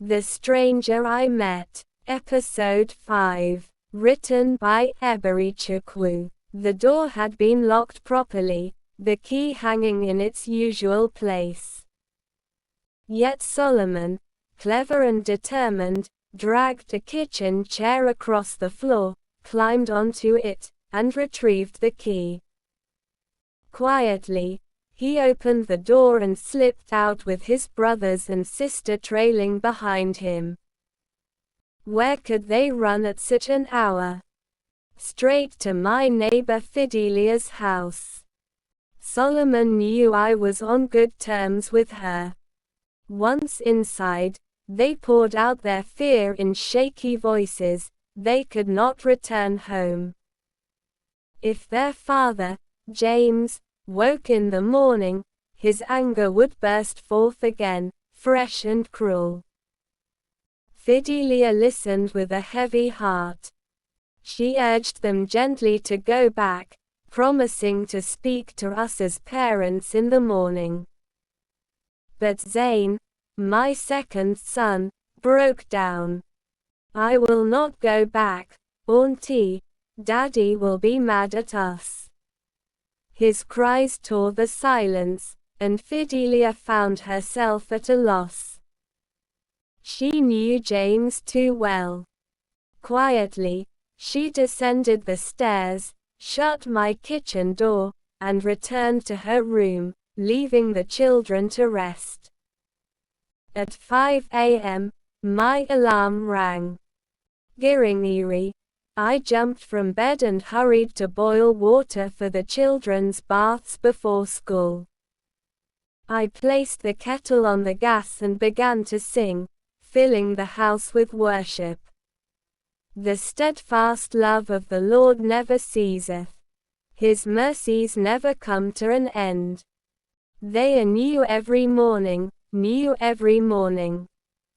The Stranger I Met. Episode 5. Written by Eberichukwu. The door had been locked properly, the key hanging in its usual place. Yet Solomon, clever and determined, dragged a kitchen chair across the floor, climbed onto it, and retrieved the key. Quietly, he opened the door and slipped out with his brothers and sister trailing behind him. Where could they run at such an hour? Straight to my neighbor Fidelia's house. Solomon knew I was on good terms with her. Once inside, they poured out their fear in shaky voices. They could not return home. If their father, James, woke in the morning, his anger would burst forth again, fresh and cruel. Fidelia listened with a heavy heart. She urged them gently to go back, promising to speak to us as parents in the morning. But Zane, my second son, broke down. "I will not go back, Auntie. Daddy will be mad at us." His cries tore the silence, and Fidelia found herself at a loss. She knew James too well. Quietly, she descended the stairs, shut my kitchen door, and returned to her room, leaving the children to rest. At 5 a.m., my alarm rang. Giringiri, I jumped from bed and hurried to boil water for the children's baths before school. I placed the kettle on the gas and began to sing, filling the house with worship. The steadfast love of the Lord never ceaseth. His mercies never come to an end. They are new every morning, new every morning.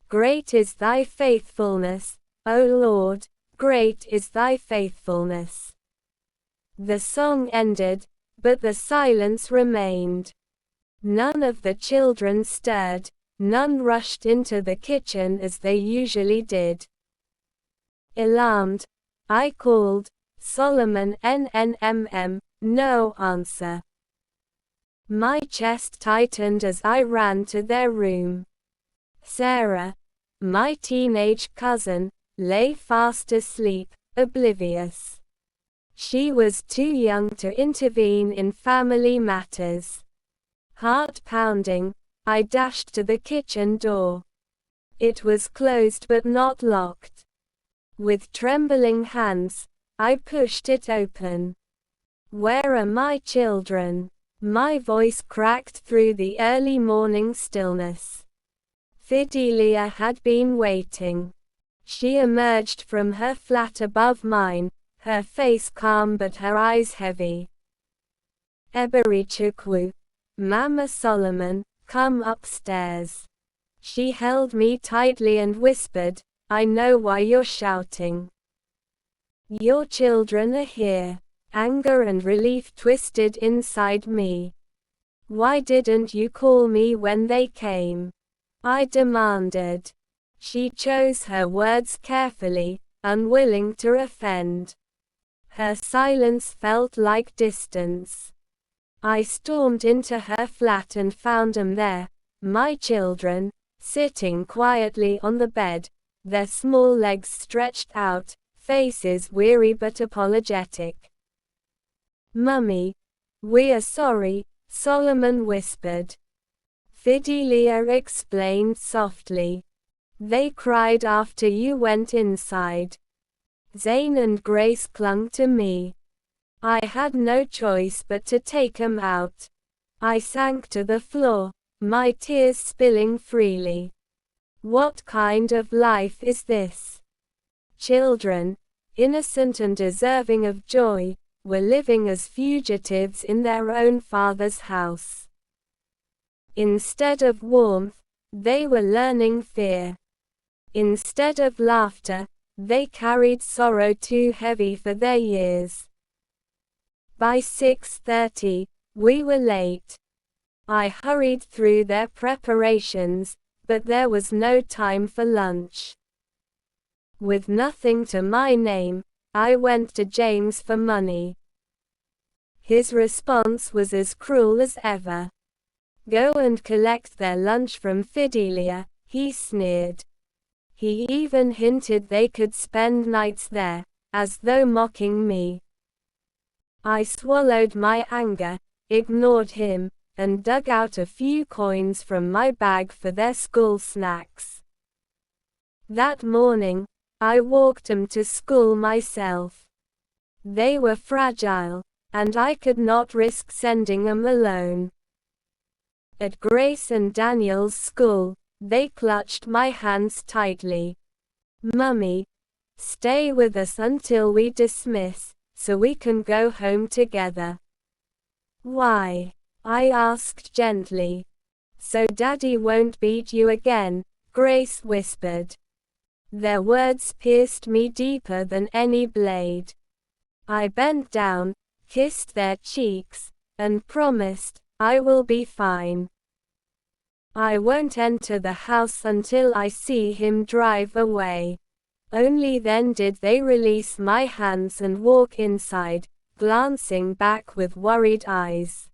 Great is thy faithfulness, O Lord. Great is thy faithfulness. The song ended, but the silence remained. None of the children stirred, none rushed into the kitchen as they usually did. Alarmed, I called, "Solomon NNMM, no answer." My chest tightened as I ran to their room. Sarah, my teenage cousin, lay fast asleep, oblivious. She was too young to intervene in family matters. Heart pounding, I dashed to the kitchen door. It was closed but not locked. With trembling hands, I pushed it open. "Where are my children?" My voice cracked through the early morning stillness. Fidelia had been waiting. She emerged from her flat above mine, her face calm but her eyes heavy. "Eberichukwu, Mama Solomon, come upstairs." She held me tightly and whispered, "I know why you're shouting. Your children are here." Anger and relief twisted inside me. "Why didn't you call me when they came?" I demanded. She chose her words carefully, unwilling to offend. Her silence felt like distance. I stormed into her flat and found them there, my children, sitting quietly on the bed, their small legs stretched out, faces weary but apologetic. "Mummy, we are sorry," Solomon whispered. Fidelia explained softly. "They cried after you went inside. Zane and Grace clung to me. I had no choice but to take 'em out." I sank to the floor, my tears spilling freely. What kind of life is this? Children, innocent and deserving of joy, were living as fugitives in their own father's house. Instead of warmth, they were learning fear. Instead of laughter, they carried sorrow too heavy for their years. By 6:30, we were late. I hurried through their preparations, but there was no time for lunch. With nothing to my name, I went to James for money. His response was as cruel as ever. "Go and collect their lunch from Fidelia," he sneered. He even hinted they could spend nights there, as though mocking me. I swallowed my anger, ignored him, and dug out a few coins from my bag for their school snacks. That morning, I walked them to school myself. They were fragile, and I could not risk sending them alone. At Grace and Daniel's school, they clutched my hands tightly. "Mummy, stay with us until we dismiss, so we can go home together." "Why?" I asked gently. "So Daddy won't beat you again," Grace whispered. Their words pierced me deeper than any blade. I bent down, kissed their cheeks, and promised, "I will be fine. I won't enter the house until I see him drive away." Only then did they release my hands and walk inside, glancing back with worried eyes.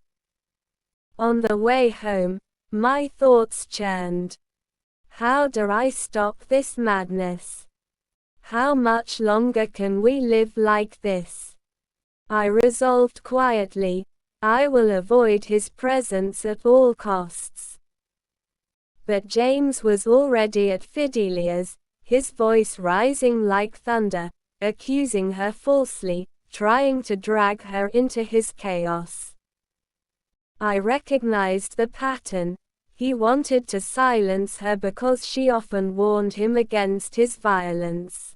On the way home, my thoughts churned. How do I stop this madness? How much longer can we live like this? I resolved quietly, I will avoid his presence at all costs. But James was already at Fidelia's, his voice rising like thunder, accusing her falsely, trying to drag her into his chaos. I recognized the pattern. He wanted to silence her because she often warned him against his violence.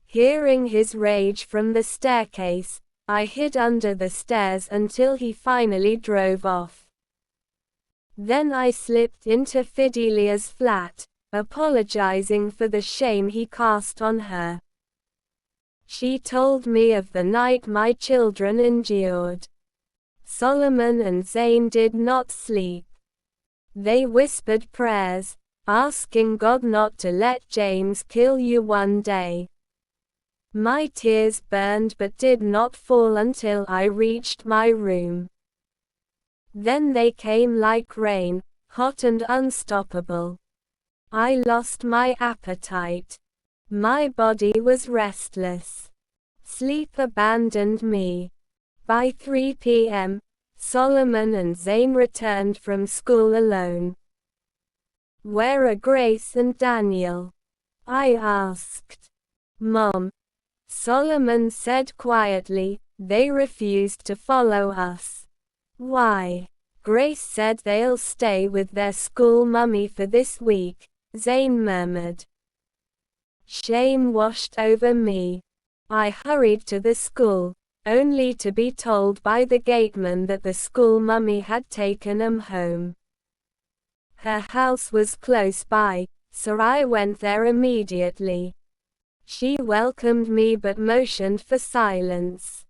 Hearing his rage from the staircase, I hid under the stairs until he finally drove off. Then I slipped into Fidelia's flat, apologizing for the shame he cast on her. She told me of the night my children endured. Solomon and Zane did not sleep. They whispered prayers, asking God not to let James kill you one day. My tears burned but did not fall until I reached my room. Then they came like rain, hot and unstoppable. I lost my appetite. My body was restless. Sleep abandoned me. By 3 p.m., Solomon and Zane returned from school alone. "Where are Grace and Daniel?" I asked. "Mom," Solomon said quietly, "they refused to follow us." "Why?" "Grace said they'll stay with their school mummy for this week," Zane murmured. Shame washed over me. I hurried to the school, only to be told by the gateman that the school mummy had taken him home. Her house was close by, so I went there immediately. She welcomed me but motioned for silence.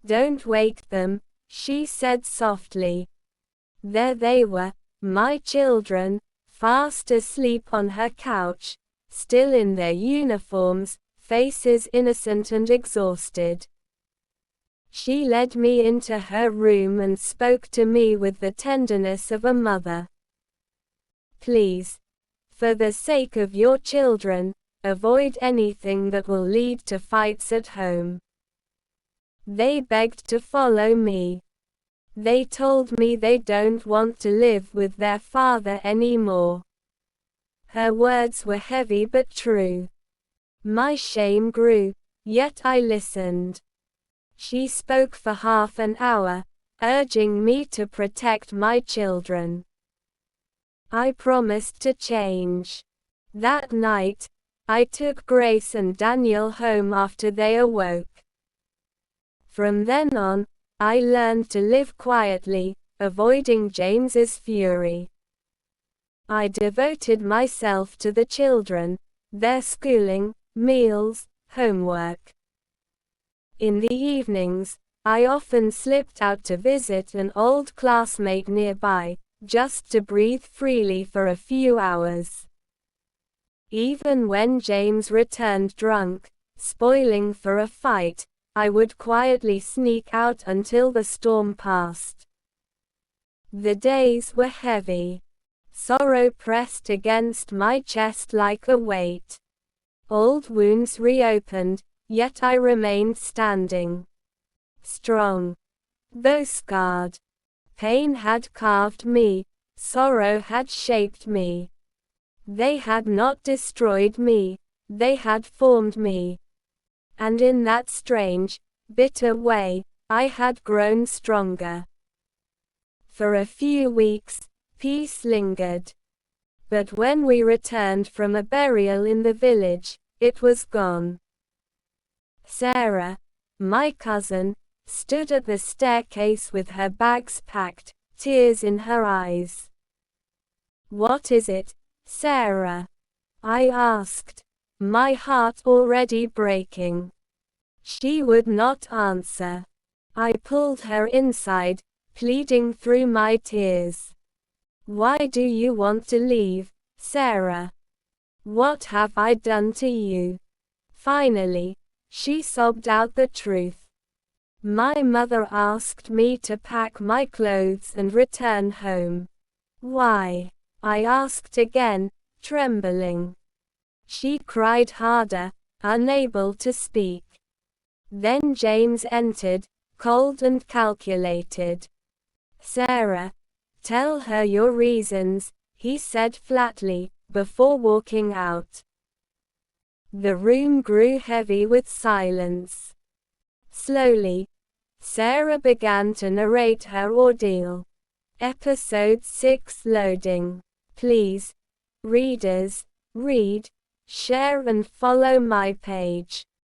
"Don't wake them," she said softly. There they were, my children, fast asleep on her couch, still in their uniforms, faces innocent and exhausted. She led me into her room and spoke to me with the tenderness of a mother. "Please, for the sake of your children, avoid anything that will lead to fights at home." They begged to follow me. They told me they don't want to live with their father anymore. Her words were heavy but true. My shame grew, yet I listened. She spoke for half an hour, urging me to protect my children. I promised to change. That night, I took Grace and Daniel home after they awoke. From then on, I learned to live quietly, avoiding James's fury. I devoted myself to the children, their schooling, meals, homework. In the evenings, I often slipped out to visit an old classmate nearby, just to breathe freely for a few hours. Even when James returned drunk, spoiling for a fight, I would quietly sneak out until the storm passed. The days were heavy. Sorrow pressed against my chest like a weight. Old wounds reopened, yet I remained standing. Strong, though scarred. Pain had carved me, sorrow had shaped me. They had not destroyed me, they had formed me. And in that strange, bitter way, I had grown stronger. For a few weeks, peace lingered. But when we returned from a burial in the village, it was gone. Sarah, my cousin, stood at the staircase with her bags packed, tears in her eyes. "What is it, Sarah?" I asked, my heart already breaking. She would not answer. I pulled her inside, pleading through my tears. "Why do you want to leave, Sarah? What have I done to you?" Finally, she sobbed out the truth. "My mother asked me to pack my clothes and return home." "Why?" I asked again, trembling. She cried harder, unable to speak. Then James entered, cold and calculated. "Sarah, tell her your reasons," he said flatly, before walking out. The room grew heavy with silence. Slowly, Sarah began to narrate her ordeal. Episode 6 loading. Please, readers, read, share and follow my page.